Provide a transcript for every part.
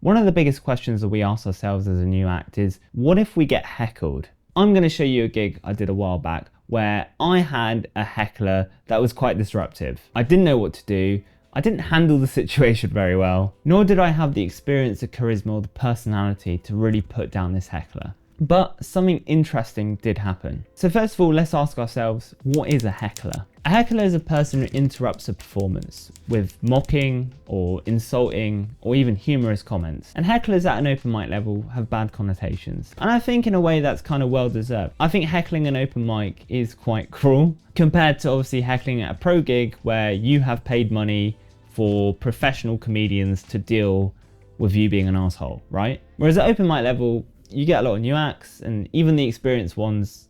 One of the biggest questions that we ask ourselves as a new act is, what if we get heckled? I'm going to show you a gig I did a while back where I had a heckler that was quite disruptive. I didn't know what to do. I didn't handle the situation very well, nor did I have the experience, the charisma, or the personality to really put down this heckler. But something interesting did happen. So first of all, let's ask ourselves, what is a heckler? A heckler is a person who interrupts a performance with mocking or insulting or even humorous comments. And hecklers at an open mic level have bad connotations. And I think in a way that's kind of well deserved. I think heckling an open mic is quite cruel compared to obviously heckling at a pro gig where you have paid money for professional comedians to deal with you being an asshole, right? Whereas at open mic level, you get a lot of new acts and even the experienced ones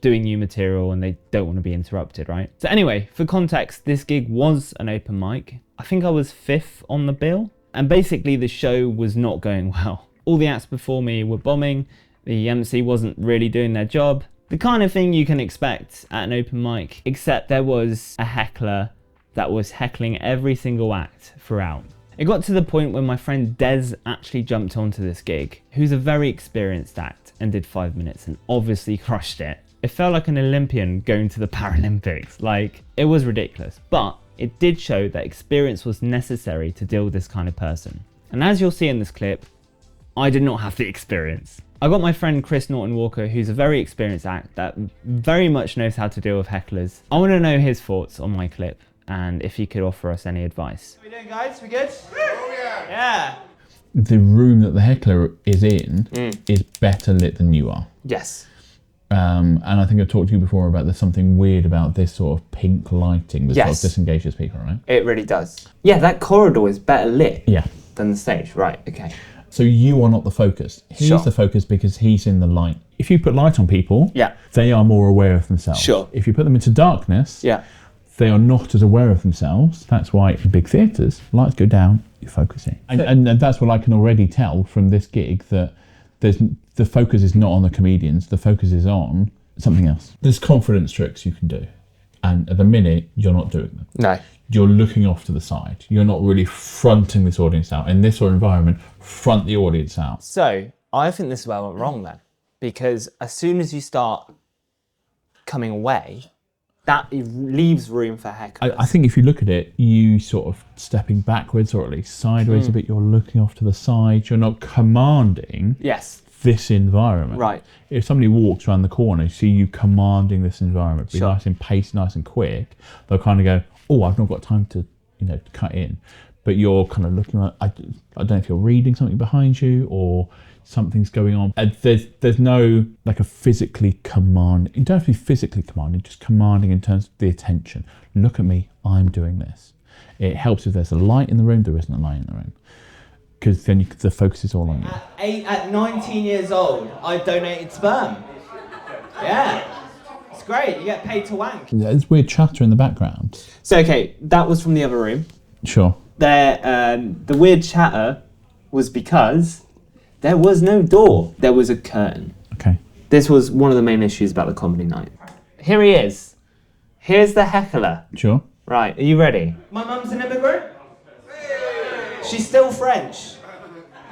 doing new material and they don't want to be interrupted, right? So anyway, for context, this gig was an open mic. I think I was 5th on the bill and basically the show was not going well. All the acts before me were bombing, the MC wasn't really doing their job. The kind of thing you can expect at an open mic, except there was a heckler that was heckling every single act throughout. It got to the point where my friend Des actually jumped onto this gig, who's a very experienced act and did 5 minutes and obviously crushed it. It felt like an Olympian going to the Paralympics. Like, it was ridiculous, but it did show that experience was necessary to deal with this kind of person. And as you'll see in this clip, I did not have the experience. I got my friend Chris Norton Walker, who's a very experienced act that very much knows how to deal with hecklers. I want to know his thoughts on my clip and if he could offer us any advice. How we doing, guys? We good? Oh yeah! Yeah! The room that the heckler is in is better lit than you are. Yes. And I think I've talked to you before about there's something weird about this sort of pink lighting that sort of disengages people, right? It really does. Yeah, that corridor is better lit than the stage. Right, okay. So you are not the focus. He's the focus because he's in the light. If you put light on people, they are more aware of themselves. Sure. If you put them into darkness, they are not as aware of themselves. That's why in big theatres, lights go down, you're focusing. And that's what I can already tell from this gig, that the focus is not on the comedians, the focus is on something else. There's confidence tricks you can do. And at the minute, you're not doing them. No. You're looking off to the side. You're not really fronting this audience out. In this sort of environment, front the audience out. So, I think this is where I went wrong then. Because as soon as you start coming away, that leaves room for hecklers. I think if you look at it, you sort of stepping backwards or at least sideways a bit, you're looking off to the side, you're not commanding this environment. Right. If somebody walks around the corner, see you commanding this environment, be nice and paced, nice and quick, they'll kind of go, oh, I've not got time to, to cut in. But you're kind of looking at, I don't know if you're reading something behind you or something's going on. There's no like a physically command. You don't have to be physically commanding, just commanding in terms of the attention. Look at me, I'm doing this. It helps if there's a light in the room, there isn't a light in the room. Because then the focus is all on you. At 19 years old, I donated sperm. Yeah, it's great, you get paid to wank. There's weird chatter in the background. So okay, that was from the other room. Sure. The weird chatter was because there was no door. There was a curtain. Okay. This was one of the main issues about the comedy night. Here he is. Here's the heckler. Sure. Right, are you ready? My mum's an immigrant. She's still French.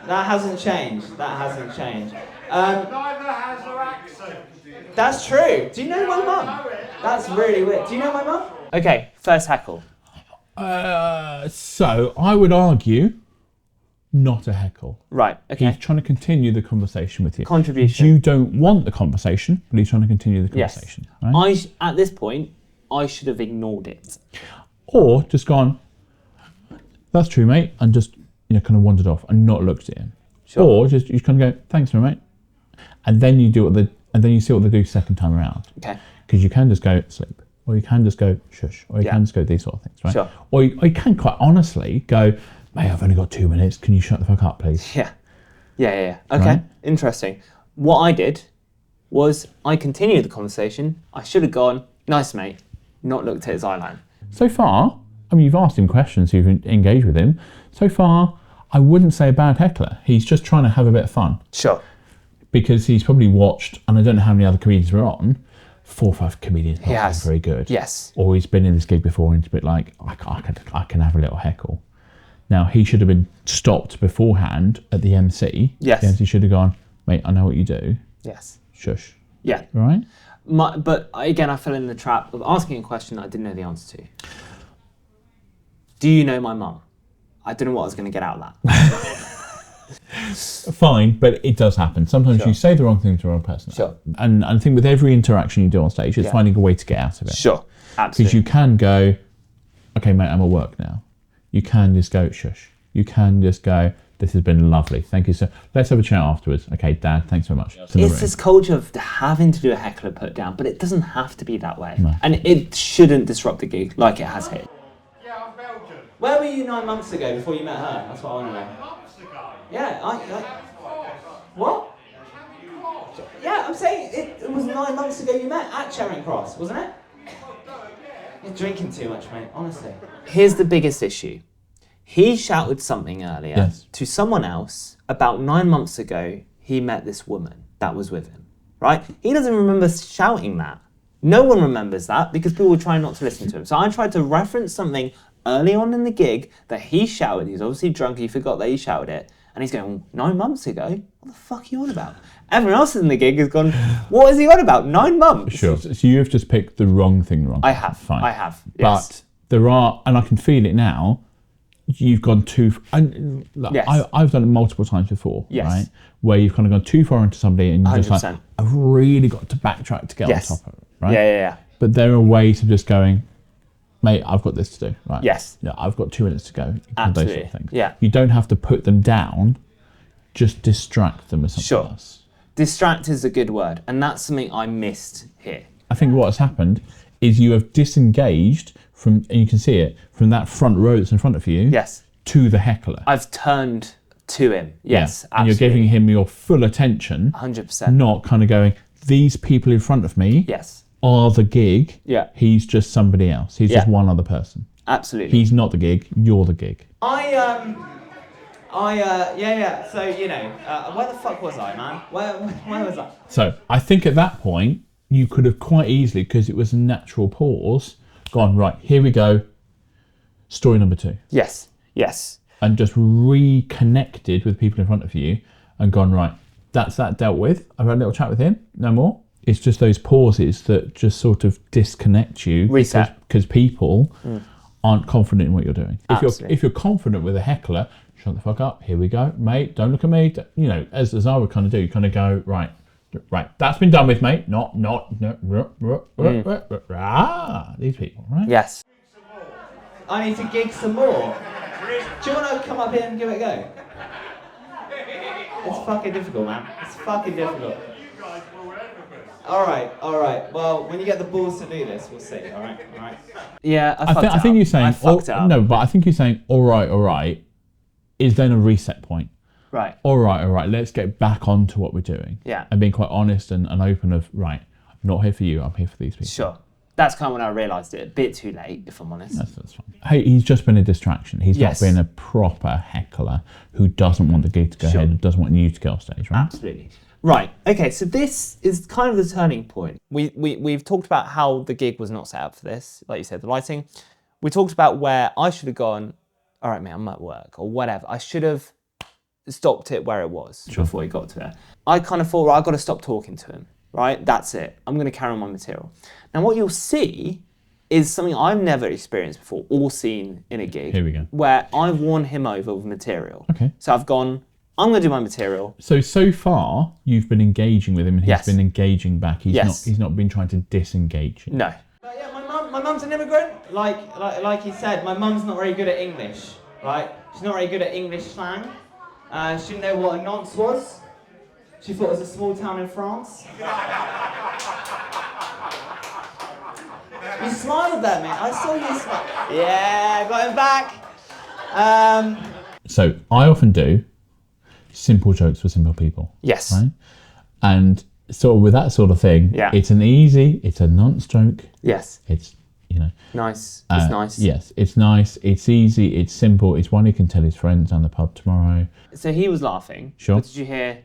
That hasn't changed. That hasn't changed. Neither has her accent. That's true. Do you know my mum? That's really weird. Do you know my mum? Okay, first heckle. So I would argue not a heckle. Right, okay. He's trying to continue the conversation with you. Contribution. You don't want the conversation, but he's trying to continue the conversation. Yes. Right? At this point, I should have ignored it. Or just gone, that's true, mate, and just kind of wandered off and not looked at him. Sure. Or just you kind of go, thanks, mate, and then you do you see what they do second time around. Okay. Because you can just go sleep, or you can just go shush, or you can just go these sort of things, right? Sure. Or you can quite honestly go, mate, I've only got 2 minutes. Can you shut the fuck up, please? Yeah. Okay, right? Interesting. What I did was I continued the conversation. I should have gone, nice, mate, not looked at his eyeline. So far, I mean, you've asked him questions, you've engaged with him. So far, I wouldn't say a bad heckler. He's just trying to have a bit of fun. Sure. Because he's probably watched, and I don't know how many other comedians were on, 4 or 5 comedians not being very good. Yes. Or he's been in this gig before and it's a bit like, I can have a little heckle. Now, he should have been stopped beforehand at the MC. Yes. The MC should have gone, mate, I know what you do. Yes. Shush. Yeah. Right? But again, I fell in the trap of asking a question that I didn't know the answer to. Do you know my mum? I don't know what I was going to get out of that. Fine, but it does happen. Sometimes Sure. you say the wrong thing to the wrong person. Sure. And I think with every interaction you do on stage, it's Yeah. finding a way to get out of it. Sure. Because Absolutely. you can go, okay, mate, I'm at work now. You can just go, shush. You can just go, this has been lovely. Thank you, sir. Let's have a chat afterwards. Okay, Dad, thanks so much. It's this culture of having to do a heckler put down, but it doesn't have to be that way. No. And it shouldn't disrupt the gig like it has here. Yeah, I'm Belgian. Where were you 9 months ago before you met her? That's what I want to know. Months ago. Yeah, what? Yeah, I'm saying it was 9 months ago you met at Charing Cross, wasn't it? You're drinking too much, mate, honestly. Here's the biggest issue. He shouted something earlier Yes. to someone else about 9 months ago he met this woman that was with him, right? He doesn't remember shouting that. No one remembers that because people were trying not to listen to him. So I tried to reference something early on in the gig that he shouted. He's obviously drunk, he forgot that he shouted it. And he's going, 9 months ago? What the fuck are you on about? Everyone else in the gig has gone, what is he on about? 9 months? Sure. So you have just picked the wrong thing wrong. I have. Fine. I have. But Yes. there are, and I can feel it now, you've gone too, and look, Yes. I've done it multiple times before, Yes. right? Where you've kind of gone too far into somebody and you're just like, 100%. I've really got to backtrack to get Yes. on top of it, right? Yeah. But there are ways of just going, mate, I've got this to do, right? Yes. Yeah, I've got 2 minutes to go. Absolutely. Those sort of things. Yeah. You don't have to put them down, just distract them with something Sure. else. Distract is a good word. And that's something I missed here. I think what has happened is you have disengaged from, and you can see it, from that front row that's in front of you Yes. to the heckler. I've turned to him. Yes, Yeah. And you're giving him your full attention, 100%. not kind of going, these people in front of me Yes. are the gig. Yeah. He's just somebody else. He's just Yeah. one other person. Absolutely. He's not the gig, you're the gig. Yeah. So, where the fuck was I, man? Where was I? So I think at that point, you could have quite easily, because it was a natural pause, gone, right, here we go, story number 2. Yes. And just reconnected with people in front of you and gone, right, that's that dealt with. I've had a little chat with him, no more. It's just those pauses that just sort of disconnect you. Reset. Because people aren't confident in what you're doing. Absolutely. If you're confident with a heckler, shut the fuck up, here we go, mate, don't look at me. As I would kind of do, you kind of go, right, that's been done with, mate. These people, right? Yes. I need to gig some more. Do you want to come up here and give it a go? It's fucking difficult, man. It's fucking difficult. You guys will everything. All right. Well, when you get the balls to do this, we'll see. All right. Yeah, I think you're saying, I fucked up. no, but I think you're saying, all right, is then a reset point. Right. All right, let's get back onto what we're doing. Yeah. And being quite honest and open of, right, I'm not here for you, I'm here for these people. Sure. That's kind of when I realised it. A bit too late, if I'm honest. That's fine. Hey, he's just been a distraction. He's Yes. not been a proper heckler who doesn't want the gig to go Sure. ahead and doesn't want you to go off stage, right? Absolutely. Right. Okay. So this is kind of the turning point. We've talked about how the gig was not set up for this. Like you said, the lighting. We talked about where I should have gone, all right, mate, I'm at work or whatever. I should have stopped it where it was before he got to it. I kind of thought, right, I've got to stop talking to him. Right. That's it. I'm going to carry on my material. Now, what you'll see is something I've never experienced before or seen in a gig. Here we go. Where I've won him over with material. Okay. So I've gone, I'm going to do my material. So far, you've been engaging with him and he's Yes. been engaging back. Yes. He's not been trying to disengage you. No. But yeah, my mum's an immigrant. Like he said, my mum's not very good at English, right? She's not very good at English slang. She didn't know what a nonce was. She thought it was a small town in France. You smiled there, mate. I saw you smile. Yeah, got him back. So I often do simple jokes for simple people. Yes. Right? And sort of with that sort of thing, Yeah. it's a nonce joke. Yes. It's, Nice. It's nice. Yes, it's nice, it's easy, it's simple, it's one he can tell his friends down the pub tomorrow. So he was laughing. Sure. But did you hear?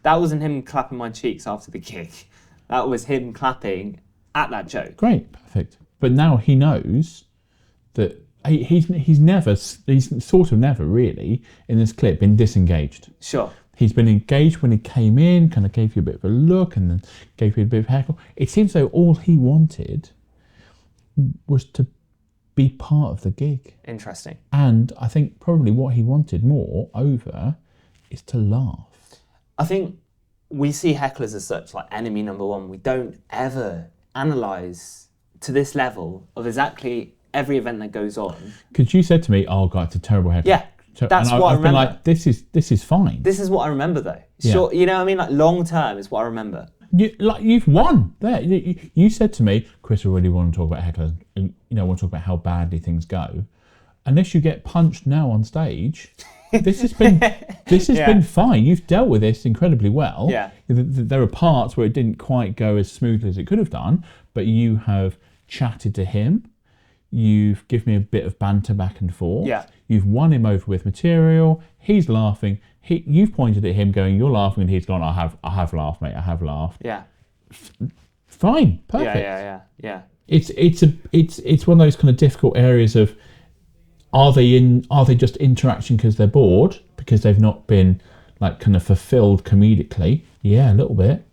That wasn't him clapping my cheeks after the gig. That was him clapping at that joke. Great, perfect. But now he knows that he's sort of never really in this clip been disengaged. Sure. He's been engaged when he came in, kind of gave you a bit of a look and then gave you a bit of a heckle. It seems though all he wanted was to be part of the gig. Interesting. And I think probably what he wanted more over is to laugh. I think we see hecklers as such, like enemy number one. We don't ever analyse to this level of exactly every event that goes on. Because you said to me, "Oh God, it's a terrible heckle." Yeah. That's what I remember. Been like, this is fine. This is what I remember though. Yeah. Sure, you know what I mean? Like long term is what I remember. You've won there. You said to me, Chris, I really want to talk about hecklers. You know, I want to talk about how badly things go. Unless you get punched now on stage, this has been fine. You've dealt with this incredibly well. Yeah. There are parts where it didn't quite go as smoothly as it could have done, but you have chatted to him. You've given me a bit of banter back and forth. Yeah. You've won him over with material. He's laughing. You've pointed at him going, "You're laughing," and he's gone, I have laughed, mate. I have laughed. Yeah. Fine. Perfect. Yeah. It's one of those kind of difficult areas of are they just interacting because they're bored, because they've not been like kind of fulfilled comedically? Yeah, a little bit.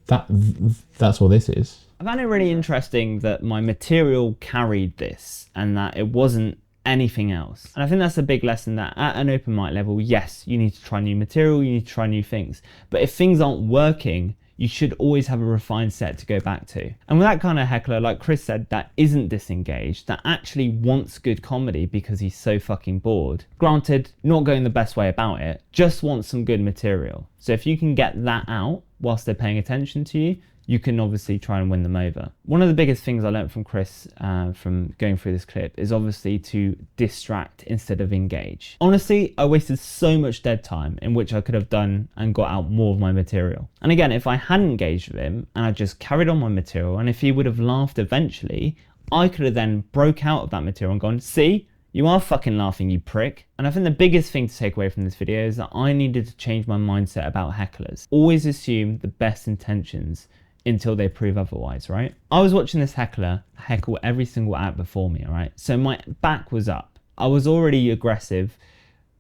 That's all this is. I found it really interesting that my material carried this and that it wasn't anything else. And I think that's a big lesson, that at an open mic level, yes, you need to try new material, you need to try new things. But if things aren't working, you should always have a refined set to go back to. And with that kind of heckler, like Chris said, that isn't disengaged, that actually wants good comedy because he's so fucking bored. Granted, not going the best way about it, just wants some good material. So if you can get that out whilst they're paying attention to you, you can obviously try and win them over. One of the biggest things I learned from Chris from going through this clip is obviously to distract instead of engage. Honestly, I wasted so much dead time in which I could have done and got out more of my material. And again, if I hadn't engaged with him and I just carried on my material, and if he would have laughed eventually, I could have then broke out of that material and gone, "See? You are fucking laughing, you prick." And I think the biggest thing to take away from this video is that I needed to change my mindset about hecklers. Always assume the best intentions until they prove otherwise, right? I was watching this heckler heckle every single act before me, all right? So my back was up. I was already aggressive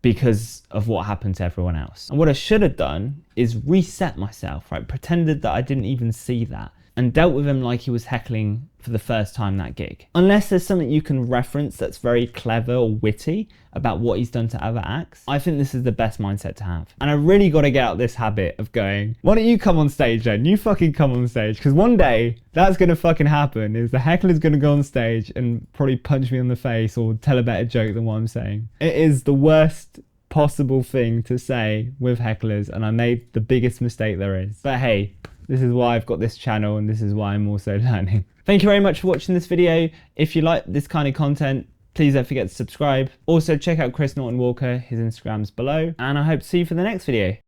because of what happened to everyone else. And what I should have done is reset myself, right? Pretended that I didn't even see that and dealt with him like he was heckling for the first time that gig. Unless there's something you can reference that's very clever or witty about what he's done to other acts, I think this is the best mindset to have. And I really got to get out this habit of going, why don't you come on stage then? You fucking come on stage. Because one day that's going to fucking happen, is the heckler's going to go on stage and probably punch me on the face or tell a better joke than what I'm saying. It is the worst possible thing to say with hecklers, and I made the biggest mistake there is. But hey, this is why I've got this channel, and this is why I'm also learning. Thank you very much for watching this video. If you like this kind of content, please don't forget to subscribe. Also check out Chris Norton Walker, his Instagram's below, and I hope to see you for the next video.